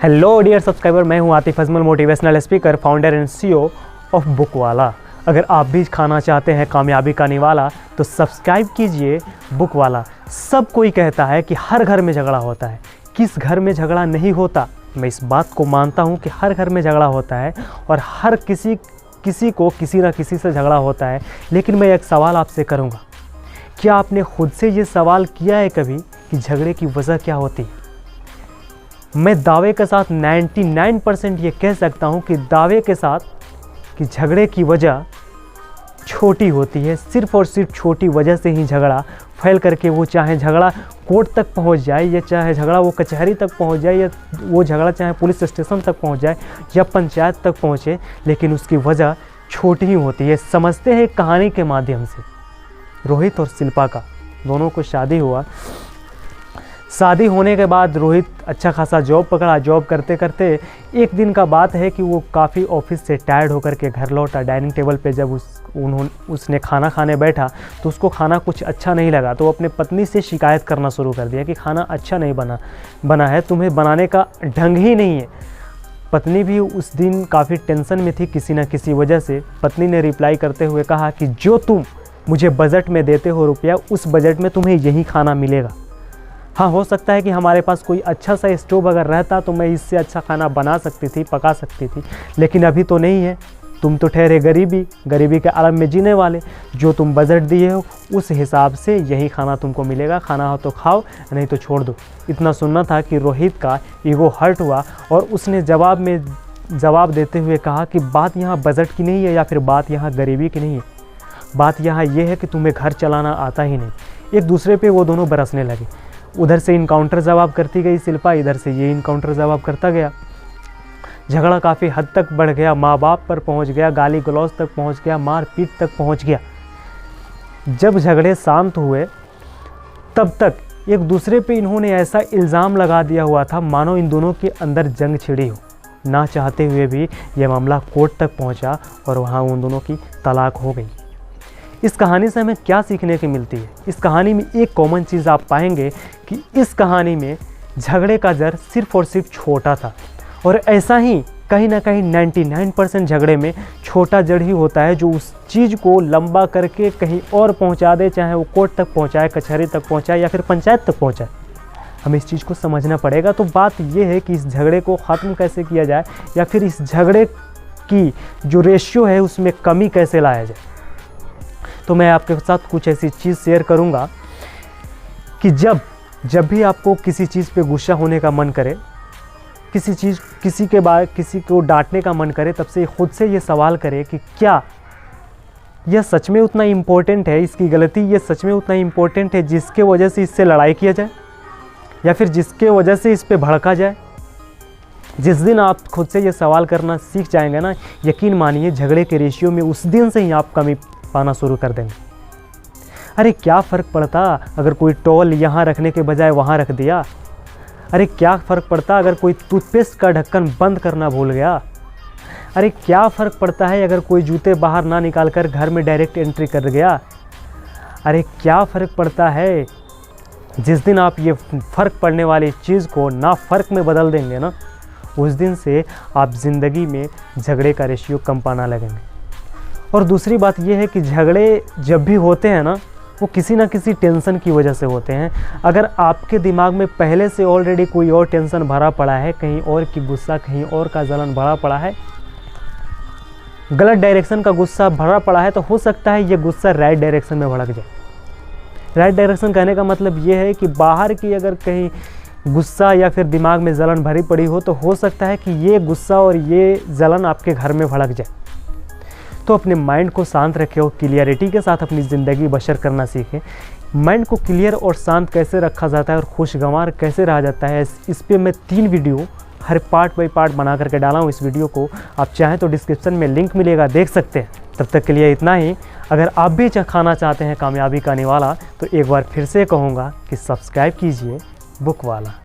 Hello dear subscriber, मैं हूं Atif Ajmal, motivational speaker, founder and CEO of Bookwala. अगर आप भी खाना चाहते हैं कामयाबी का निवाला तो सब्सक्राइब कीजिए बुकवाला। सब कोई कहता है कि हर घर में झगड़ा होता है, किस घर में झगड़ा नहीं होता। मैं इस बात को मानता हूं कि हर घर में झगड़ा होता है और हर किसी को किसी ना किसी से झगड़ा होता है। लेकिन मैं एक सवाल आपसे करूंगा, क्या आपने खुद से ये सवाल किया है कभी कि झगड़े की वजह क्या होती है? मैं दावे के साथ 99% ये कह सकता हूँ कि दावे के साथ कि झगड़े की वजह छोटी होती है। सिर्फ़ और सिर्फ छोटी वजह से ही झगड़ा फैल करके, वो चाहे झगड़ा कोर्ट तक पहुँच जाए या चाहे झगड़ा वो कचहरी तक पहुँच जाए या वो झगड़ा चाहे पुलिस स्टेशन तक पहुँच जाए या पंचायत तक पहुँचे, लेकिन उसकी वजह छोटी ही होती है। समझते हैं कहानी के माध्यम से। रोहित और शिल्पा का दोनों को शादी हुआ। शादी होने के बाद रोहित अच्छा खासा जॉब पकड़ा। जॉब करते करते एक दिन का बात है कि वो काफ़ी ऑफिस से टायर्ड होकर के घर लौटा। डाइनिंग टेबल पे जब उसने खाना खाने बैठा तो उसको खाना कुछ अच्छा नहीं लगा, तो वो अपने पत्नी से शिकायत करना शुरू कर दिया कि खाना अच्छा नहीं बना है, तुम्हें बनाने का ढंग ही नहीं है। पत्नी भी उस दिन काफ़ी टेंशन में थी किसी न किसी वजह से। पत्नी ने रिप्लाई करते हुए कहा कि जो तुम मुझे बजट में देते हो रुपया, उस बजट में तुम्हें यही खाना मिलेगा। हाँ, हो सकता है कि हमारे पास कोई अच्छा सा स्टोव अगर रहता तो मैं इससे अच्छा खाना बना सकती थी, पका सकती थी, लेकिन अभी तो नहीं है। तुम तो ठहरे गरीबी के आलम में जीने वाले। जो तुम बजट दिए हो उस हिसाब से यही खाना तुमको मिलेगा। खाना हो तो खाओ, नहीं तो छोड़ दो। इतना सुनना था कि रोहित का ईगो हर्ट हुआ और उसने जवाब देते हुए कहा कि बात यहाँ बजट की नहीं है या फिर बात यहाँ गरीबी की नहीं है, बात यहाँ ये है कि तुम्हें घर चलाना आता ही नहीं। एक दूसरे पे वो दोनों बरसने लगे। उधर से इनकाउंटर जवाब करती गई शिल्पा, इधर से ये इनकाउंटर जवाब करता गया। झगड़ा काफ़ी हद तक बढ़ गया, माँ बाप पर पहुंच गया, गाली गलौज तक पहुंच गया, मार पीट तक पहुंच गया। जब झगड़े शांत हुए तब तक एक दूसरे पे इन्होंने ऐसा इल्ज़ाम लगा दिया हुआ था मानो इन दोनों के अंदर जंग छिड़ी हो। ना चाहते हुए भी यह मामला कोर्ट तक पहुँचा और वहाँ उन दोनों की तलाक हो गई। इस कहानी से हमें क्या सीखने की मिलती है? इस कहानी में एक कॉमन चीज़ आप पाएंगे कि इस कहानी में झगड़े का जड़ सिर्फ और सिर्फ छोटा था और ऐसा ही कहीं ना कहीं 99% झगड़े में छोटा जड़ ही होता है जो उस चीज़ को लंबा करके कहीं और पहुंचा दे, चाहे वो कोर्ट तक पहुंचाए, कचहरी तक पहुंचाए या फिर पंचायत तक पहुंचाए। हमें इस चीज़ को समझना पड़ेगा। तो बात ये है कि इस झगड़े को ख़त्म कैसे किया जाए या फिर इस झगड़े की जो रेशियो है उसमें कमी कैसे लाया जाए। तो मैं आपके साथ कुछ ऐसी चीज़ शेयर करूंगा कि जब भी आपको किसी चीज़ पे गुस्सा होने का मन करे, किसी को डांटने का मन करे, तब से खुद से ये सवाल करे कि क्या यह सच में उतना इम्पोर्टेंट है, इसकी गलती ये सच में उतना इम्पोर्टेंट है जिसके वजह से इससे लड़ाई किया जाए या फिर जिसके वजह से इस पे भड़का जाए। जिस दिन आप खुद से ये सवाल करना सीख जाएंगे ना, यकीन मानिए झगड़े के रेशियो में उस दिन से ही आप कमी पाना शुरू कर देंगे। अरे क्या फ़र्क पड़ता अगर कोई टॉवल यहाँ रखने के बजाय वहाँ रख दिया? अरे क्या फ़र्क पड़ता अगर कोई टूथपेस्ट का ढक्कन बंद करना भूल गया? अरे क्या फ़र्क पड़ता है अगर कोई जूते बाहर ना निकाल कर घर में डायरेक्ट एंट्री कर गया? अरे क्या फ़र्क पड़ता है? जिस दिन आप ये फ़र्क पड़ने वाली चीज़ को ना फ़र्क में बदल देंगे ना, उस दिन से आप ज़िंदगी में झगड़े का रेशियो कम पाना लगेंगे। और दूसरी बात यह है कि झगड़े जब भी होते हैं ना, वो किसी ना किसी टेंशन की वजह से होते हैं। अगर आपके दिमाग में पहले से ऑलरेडी कोई और टेंशन भरा पड़ा है, कहीं और की गुस्सा, कहीं और का जलन भरा पड़ा है, गलत डायरेक्शन का गुस्सा भरा पड़ा है, तो हो सकता है ये गुस्सा राइट डायरेक्शन में भड़क जाए। राइट डायरेक्शन कहने का मतलब ये है कि बाहर की अगर कहीं गुस्सा या फिर दिमाग में जलन भरी पड़ी हो तो हो सकता है कि ये गुस्सा और ये जलन आपके घर में भड़क जाए। तो अपने माइंड को शांत रखें और क्लियरिटी के साथ अपनी ज़िंदगी बसर करना सीखें। माइंड को क्लियर और शांत कैसे रखा जाता है और खुशगवार कैसे रहा जाता है, इस पे मैं 3 video her part by part बना करके डाला हूँ। इस वीडियो को आप चाहें तो डिस्क्रिप्शन में लिंक मिलेगा, देख सकते हैं। तब तक के लिए इतना ही। अगर आप भी खाना चाहते हैं कामयाबी का निवाला तो एक बार फिर से कहूँगा कि सब्सक्राइब कीजिए बुकवाला।